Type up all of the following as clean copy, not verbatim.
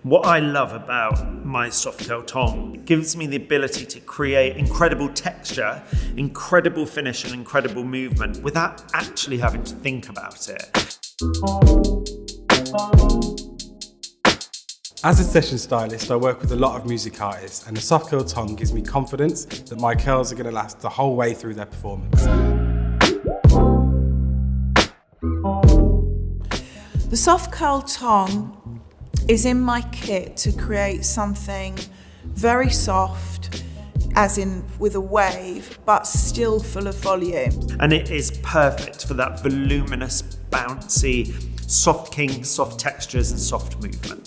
What I love about my soft curl tong, it gives me the ability to create incredible texture, incredible finish and incredible movement without actually having to think about it. As a session stylist, I work with a lot of music artists, and the soft curl tong gives me confidence that my curls are going to last the whole way through their performance. The soft curl tong is in my kit to create something very soft, as in with a wave, but still full of volume. And it is perfect for that voluminous, bouncy, soft kinks, soft textures and soft movement.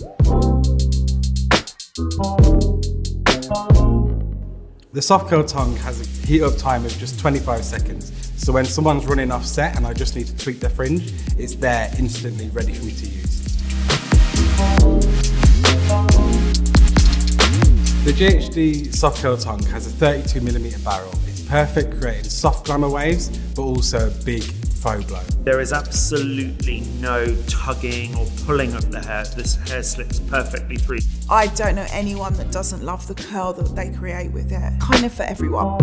The soft curl tong has a heat up time of just 25 seconds. So when someone's running off set and I just need to tweak their fringe, it's there instantly ready for me to use. The GHD soft curl tong has a 32mm barrel. It's perfect for creating soft glamour waves, but also a big faux blow. There is absolutely no tugging or pulling of the hair. This hair slips perfectly through. I don't know anyone that doesn't love the curl that they create with it. Kind of for everyone.